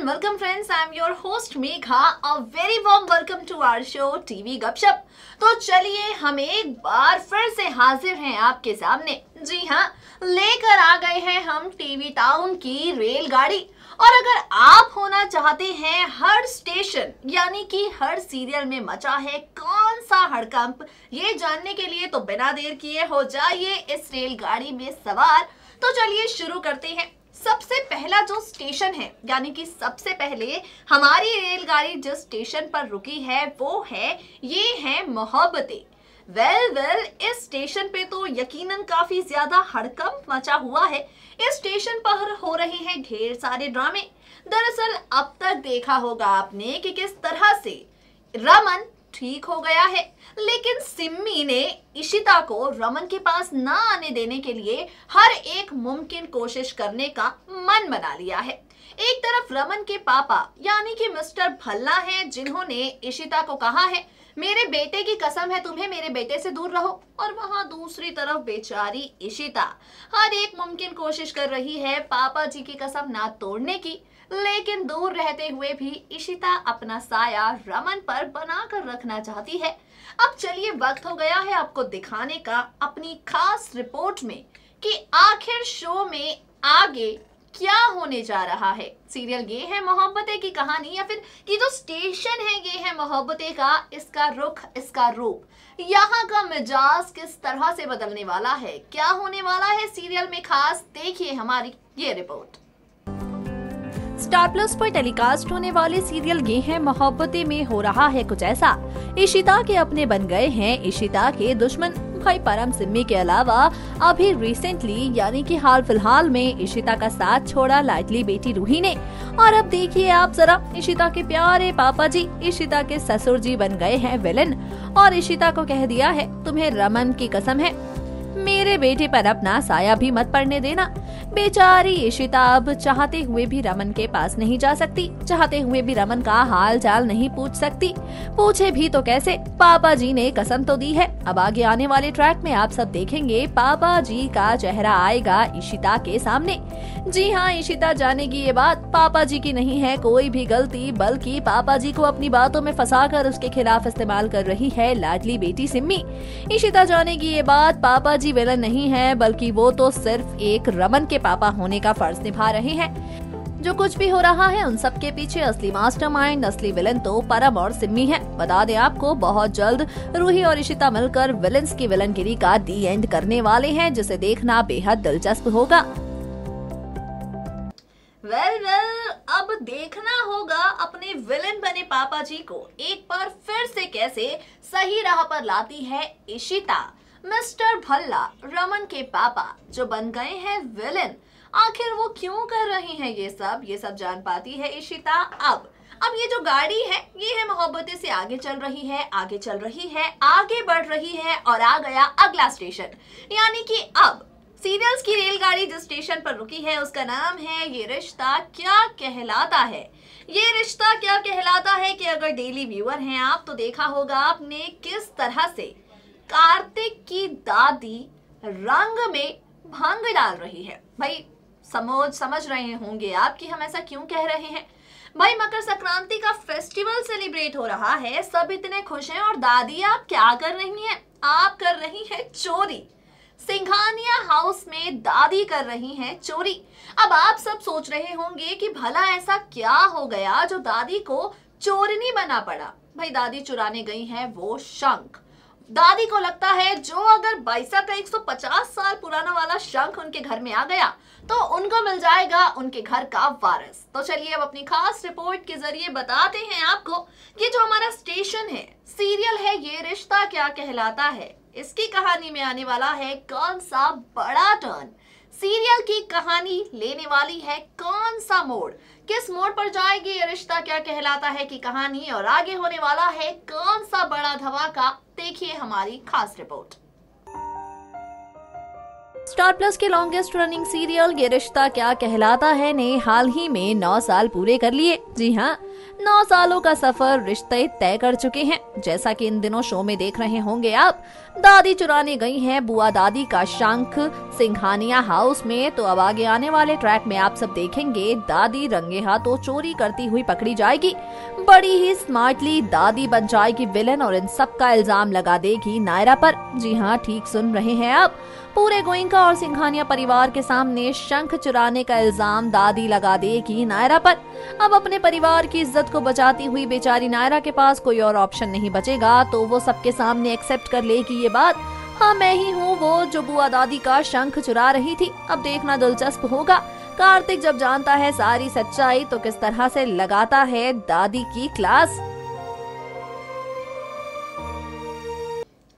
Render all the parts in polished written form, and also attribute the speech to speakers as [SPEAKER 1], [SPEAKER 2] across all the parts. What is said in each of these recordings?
[SPEAKER 1] welcome friends. I am your host Megha. A very warm welcome to our show TV गपशप। तो चलिए हम एक बार फिर से हाजिर हैं आपके सामने। जी हाँ, लेकर आ गए हैं हम टीवी टाउन की रेलगाड़ी। और अगर आप होना चाहते हैं हर स्टेशन यानी कि हर सीरियल में मचा है कौन सा हड़कंप, ये जानने के लिए तो बिना देर किए हो जाइए इस रेलगाड़ी में सवार। तो चलिए शुरू करते हैं। सबसे पहला जो स्टेशन है यानी कि सबसे पहले हमारी रेलगाड़ी जिस स्टेशन पर रुकी है वो है, ये है मोहब्बतें। वेल इस स्टेशन पे तो यकीनन काफी ज्यादा हड़कंप मचा हुआ है। इस स्टेशन पर हो रहे हैं ढेर सारे ड्रामे। दरअसल अब तक देखा होगा आपने कि किस तरह से रमन ठीक हो गया है, लेकिन सिम्मी ने इशिता को रमन के पास ना आने देने के लिए हर एक मुमकिन कोशिश करने का मन बना लिया है। एक तरफ रमन के पापा यानी कि मिस्टर भल्ला हैं, जिन्होंने इशिता को कहा है मेरे बेटे की कसम है तुम्हें मेरे बेटे से दूर रहो, और वहां दूसरी तरफ बेचारी इशिता हर एक मुमकिन कोशिश कर रही है पापा जी की कसम ना तोड़ने की, लेकिन दूर रहते हुए भी इशिता अपना साया रमन पर बनाकर रखना चाहती है। अब चलिए वक्त हो गया है आपको दिखाने का अपनी खास रिपोर्ट में कि आखिर शो में आगे क्या होने जा रहा है। सीरियल ये है मोहब्बतें की कहानी, या फिर ये जो स्टेशन है ये है मोहब्बतें का, इसका रुख, इसका रूप, यहाँ का मिजाज किस तरह से बदलने वाला है, क्या होने वाला है सीरियल में खास, देखिए हमारी ये रिपोर्ट।
[SPEAKER 2] स्टार प्लस पर टेलीकास्ट होने वाले सीरियल ये है मोहब्बतें में हो रहा है कुछ ऐसा। इशिता के अपने बन गए हैं इशिता के दुश्मन भाई परम सिम्मी के अलावा अभी रिसेंटली यानी कि हाल फिलहाल में इशिता का साथ छोड़ा लाडली बेटी रूही ने। और अब देखिए आप जरा, इशिता के प्यारे पापा जी इशिता के ससुर जी बन गए हैं विलन, और इशिता को कह दिया है तुम्हें रमन की कसम है मेरे बेटे पर अपना साया भी मत पड़ने देना। बेचारी इशिता अब चाहते हुए भी रमन के पास नहीं जा सकती, चाहते हुए भी रमन का हाल चाल नहीं पूछ सकती, पूछे भी तो कैसे, पापा जी ने कसम तो दी है। अब आगे आने वाले ट्रैक में आप सब देखेंगे पापा जी का चेहरा आएगा इशिता के सामने। जी हाँ, इशिता जानेगी ये बात पापा जी की नहीं है कोई भी गलती, बल्कि पापा जी को अपनी बातों में फंसाकर उसके खिलाफ इस्तेमाल कर रही है लाडली बेटी सिम्मी। इशिता जानेगी ये बात पापा जी विलन नहीं है, बल्कि वो तो सिर्फ एक रमन के पापा होने का फर्ज निभा रहे हैं। जो कुछ भी हो रहा है उन सब के पीछे असली मास्टरमाइंड, असली विलन तो परम और सिम्मी है। बता दें आपको बहुत जल्द रूही और इशिता मिलकर विलन्स की विलनगिरी का दी एंड करने वाले हैं, जिसे देखना बेहद दिलचस्प होगा।
[SPEAKER 1] वेल अब देखना होगा अपने विलन बने पापा जी को एक बार फिर से कैसे सही राह पर लाती है इशिता। मिस्टर भल्ला रमन के पापा जो बन गए हैं विलन, आखिर वो क्यों कर रहे हैं ये सब जान पाती है इशिता। अब ये जो गाड़ी है ये है मोहब्बतें से आगे चल रही है, आगे चल रही है, आगे बढ़ रही है, और आ गया अगला स्टेशन। यानी कि अब सीरियल्स की रेलगाड़ी जिस स्टेशन पर रुकी है उसका नाम है ये रिश्ता क्या कहलाता है। ये रिश्ता क्या कहलाता है कि अगर डेली व्यूअर हैं आप तो देखा होगा आपने किस तरह से कार्तिक की दादी रंग में भंग डाल रही है। भाई समझ रहे होंगे आप कि हम ऐसा क्यों कह रहे हैं। भाई मकर संक्रांति का फेस्टिवल सेलिब्रेट हो रहा है, सब इतने खुश हैं, और दादी आप क्या कर रही हैं, आप कर रही हैं चोरी। सिंघानिया हाउस में दादी कर रही हैं चोरी। अब आप सब सोच रहे होंगे कि भला ऐसा क्या हो गया जो दादी को चोरनी बना पड़ा। भाई दादी चुराने गई हैं वो शंख। दादी को लगता है जो अगर बाइसा का 150 साल पुराना वाला शंख उनके घर में आ गया तो उनको मिल जाएगा उनके घर का वारिस। तो चलिए अब अपनी खास रिपोर्ट के जरिए बताते हैं आपको कि जो हमारा स्टेशन है, सीरियल है ये रिश्ता क्या कहलाता है, इसकी कहानी में आने वाला है कौन सा बड़ा टर्न, सीरियल की कहानी लेने वाली है कौन सा मोड़, किस मोड़ पर जाएगी ये रिश्ता क्या कहलाता है की कहानी, और आगे होने वाला है कौन सा बड़ा धमाका, देखिए हमारी खास रिपोर्ट।
[SPEAKER 2] स्टार प्लस के लॉन्गेस्ट रनिंग सीरियल ये रिश्ता क्या कहलाता है ने हाल ही में 9 साल पूरे कर लिए। जी हाँ, 9 सालों का सफर, रिश्ते तय कर चुके हैं। जैसा कि इन दिनों शो में देख रहे होंगे आप, दादी चुराने गई हैं बुआ दादी का शंख सिंघानिया हाउस में। तो अब आगे आने वाले ट्रैक में आप सब देखेंगे दादी रंगे हाथों चोरी करती हुई पकड़ी जाएगी। बड़ी ही स्मार्टली दादी बन जाएगी विलन और इन सब का इल्जाम लगा देगी नायरा पर। जी हाँ, ठीक सुन रहे हैं आप, पूरे गोइंका और सिंघानिया परिवार के सामने शंख चुराने का इल्जाम दादी लगा देगी नायरा पर। अब अपने परिवार की इज्जत को बचाती हुई बेचारी नायरा के पास कोई और ऑप्शन नहीं बचेगा, तो वो सबके सामने एक्सेप्ट कर लेगी ये बात, हाँ मैं ही हूँ वो जो बुआ दादी का शंख चुरा रही थी। अब देखना दिलचस्प होगा, कार्तिक जब जानता है सारी सच्चाई तो किस तरह से लगाता है दादी की क्लास।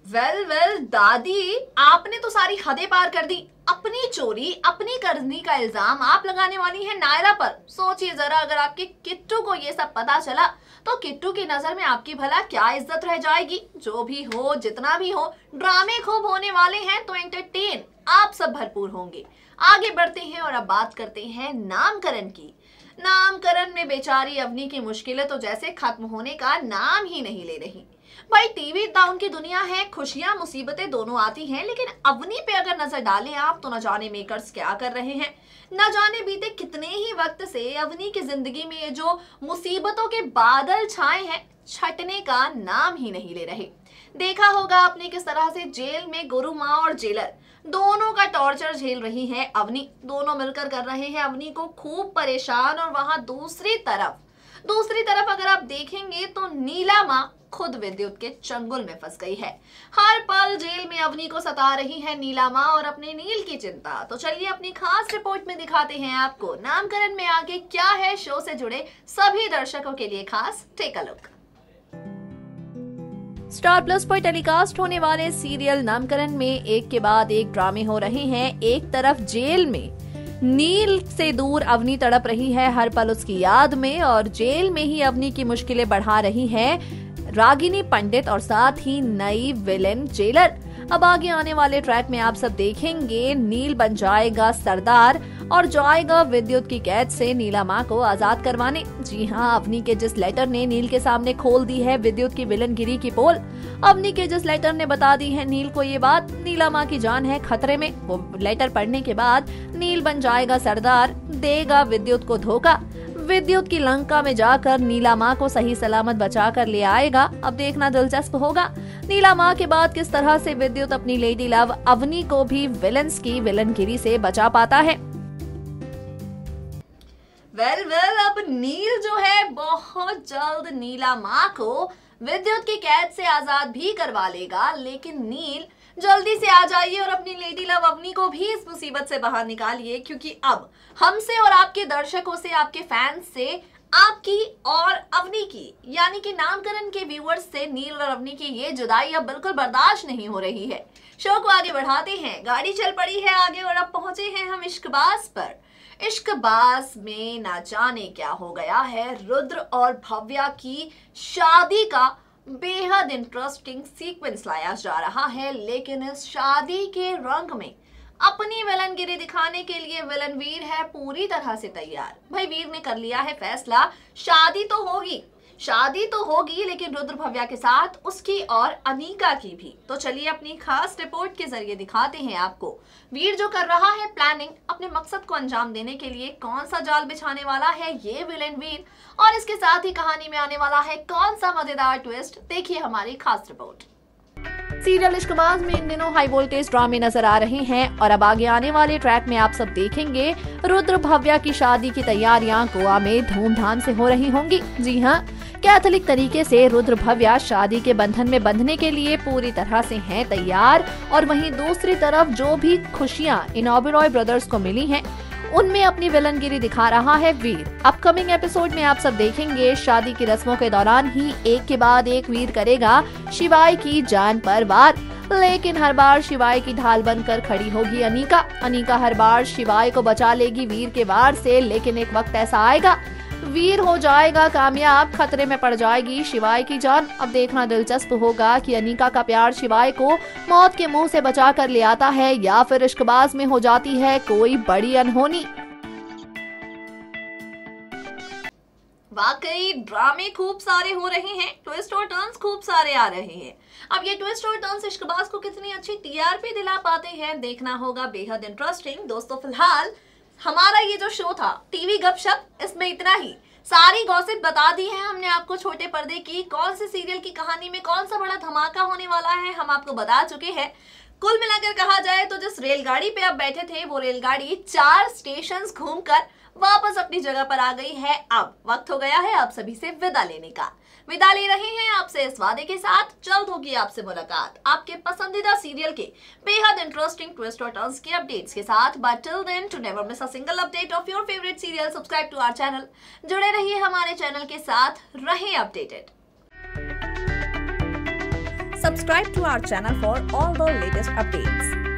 [SPEAKER 1] वेल दादी, आपने तो सारी हदें पार कर दी। अपनी चोरी, अपनी करनी का इल्जाम आप लगाने वाली हैं नायरा पर। सोचिए जरा, अगर आपके किट्टू को ये सब पता चला तो किट्टू की नजर में आपकी भला क्या इज्जत रह जाएगी। जो भी हो, जितना भी हो, ड्रामे खूब होने वाले हैं तो एंटरटेन आप सब भरपूर होंगे। आगे बढ़ते हैं और अब बात करते हैं नामकरण की। नामकरण में बेचारी अवनी की मुश्किलें तो जैसे खत्म होने का नाम ही नहीं ले रही। भाई टीवी डाउन की दुनिया है, खुशियां मुसीबतें दोनों आती हैं, लेकिन अवनी पे अगर नजर डालें आप तो न जाने मेकर्स क्या कर रहे हैं। न जाने बीते कितने ही वक्त से अवनी की जिंदगी में ये जो मुसीबतों के बादल छाए हैं, छटने का नाम ही नहीं ले रहे। देखा होगा आपने किस तरह से जेल में गुरु माँ और जेलर दोनों का टॉर्चर झेल रही है अवनी। दोनों मिलकर कर रहे हैं अवनी को खूब परेशान। और वहां दूसरी तरफ अगर आप देखेंगे तो नीला माँ खुद विद्युत के चंगुल में फंस गई है। हर पल जेल में अवनी को सता रही है नीला माँ और अपने नील की चिंता। तो चलिए अपनी खास रिपोर्ट में दिखाते हैं आपको नामकरण में आगे क्या है शो से जुड़े सभी दर्शकों के लिए खास। Take a look.
[SPEAKER 2] Star Plus पर टेलीकास्ट होने वाले सीरियल नामकरण में एक के बाद एक ड्रामे हो रहे हैं। एक तरफ जेल में नील से दूर अवनी तड़प रही है हर पल उसकी याद में, और जेल में ही अवनी की मुश्किलें बढ़ा रही है रागिनी पंडित और साथ ही नई विलेन जेलर। अब आगे आने वाले ट्रैक में आप सब देखेंगे नील बन जाएगा सरदार और जाएगा विद्युत की कैद से नीला माँ को आजाद करवाने। जी हाँ, अवनी के जिस लेटर ने नील के सामने खोल दी है विद्युत की विलनगिरी की पोल। अवनी के जिस लेटर ने बता दी है नील को ये बात, नीला माँ की जान है खतरे में। वो लेटर पढ़ने के बाद नील बन जाएगा सरदार, देगा विद्युत को धोखा, विद्युत की लंका में जाकर नीला माँ को सही सलामत बचा कर ले आएगा। अब देखना दिलचस्प होगा नीला माँ के बाद किस तरह से विद्युत अपनी लेडी लव अवनी को भी विलन्स की विलनगिरी से बचा पाता है।
[SPEAKER 1] वेल अब नील जो है बहुत जल्द नीला माँ को विद्युत की कैद से आजाद भी करवा लेगा। लेकिन नील जल्दी से आ जाइए और अपनी लेडी लव अवनी को भी इस मुसीबत से बाहर निकालिए, क्योंकि अब हमसे और आपके दर्शकों से, आपके फैंस से, आपकी और अवनी की यानी कि नामकरण के व्यूअर्स से नील और अवनी की ये जुदाई अब बिल्कुल बर्दाश्त नहीं हो रही है। शो को आगे बढ़ाते हैं, गाड़ी चल पड़ी है आगे और अब पहुंचे हैं हम इश्कबाज पर। इश्कबाज में ना जाने क्या हो गया है। रुद्र और भव्या की शादी का बेहद इंटरेस्टिंग सीक्वेंस लाया जा रहा है, लेकिन इस शादी के रंग में अपनी विलनगिरी दिखाने के लिए विलन वीर है पूरी तरह से तैयार। भाई वीर ने कर लिया है फैसला, शादी तो होगी लेकिन रुद्र भव्या के साथ उसकी और अनीका की भी। तो चलिए अपनी खास रिपोर्ट के जरिए दिखाते हैं आपको वीर जो कर रहा है प्लानिंग अपने मकसद को अंजाम देने के लिए, कौन सा जाल बिछाने वाला है ये विलेन वीर, और इसके साथ ही कहानी में आने वाला है कौन सा मजेदार ट्विस्ट। देखिए हमारी खास रिपोर्ट।
[SPEAKER 2] सीरियल इश्कबाज में इन दिनों हाई वोल्टेज ड्रामे नजर आ रहे हैं और अब आगे आने वाले ट्रैक में आप सब देखेंगे रुद्र भव्या की शादी की तैयारियां गोवा में धूमधाम से हो रही होंगी। जी हाँ, कैथोलिक तरीके से रुद्र भव्या शादी के बंधन में बंधने के लिए पूरी तरह से हैं तैयार, और वहीं दूसरी तरफ जो भी खुशियां इन ओबेरॉय ब्रदर्स को मिली हैं उनमें अपनी विलनगिरी दिखा रहा है वीर। अपकमिंग एपिसोड में आप सब देखेंगे शादी की रस्मों के दौरान ही एक के बाद एक वीर करेगा शिवाय की जान पर वार, लेकिन हर बार शिवाय की ढाल बनकर खड़ी होगी अनीका। अनीका हर बार शिवाय को बचा लेगी वीर के वार से, लेकिन एक वक्त ऐसा आएगा वीर हो जाएगा कामयाब, खतरे में पड़ जाएगी शिवाय की जान। अब देखना दिलचस्प होगा कि अनीका का प्यार शिवाय को मौत के मुंह से बचा कर ले आता है या फिर इश्कबाज में हो जाती है कोई बड़ी अनहोनी।
[SPEAKER 1] वाकई ड्रामे खूब सारे हो रहे हैं, ट्विस्ट और टर्न्स खूब सारे आ रहे हैं। अब ये ट्विस्ट और टर्न्स इश्कबाज को कितनी अच्छी टीआरपी दिला पाते हैं, देखना होगा, बेहद इंटरेस्टिंग। दोस्तों फिलहाल हमारा ये जो शो था टीवी गपशप, इसमें इतना ही। सारी गॉसिप बता दी है हमने आपको छोटे पर्दे की, कौन से सीरियल की कहानी में कौन सा बड़ा धमाका होने वाला है हम आपको बता चुके हैं। कुल मिलाकर कहा जाए तो जिस रेलगाड़ी पे आप बैठे थे वो रेलगाड़ी 4 स्टेशंस घूमकर वापस अपनी जगह पर आ गई है। अब वक्त हो गया है आप सभी से विदा लेने का। विदा ले रहे हैं आपसे इस वादे के साथ, जल्द होगी आपसे मुलाकात आपके पसंदीदा सीरियल के बेहद इंटरेस्टिंग ट्विस्ट और टर्न्स के अपडेट्स के साथ। But till then, to never miss a single update of your favourite serial, subscribe to our channel. जुड़े रहिए हमारे चैनल के साथ, रहें updated.
[SPEAKER 2] Subscribe to our channel for all the latest updates.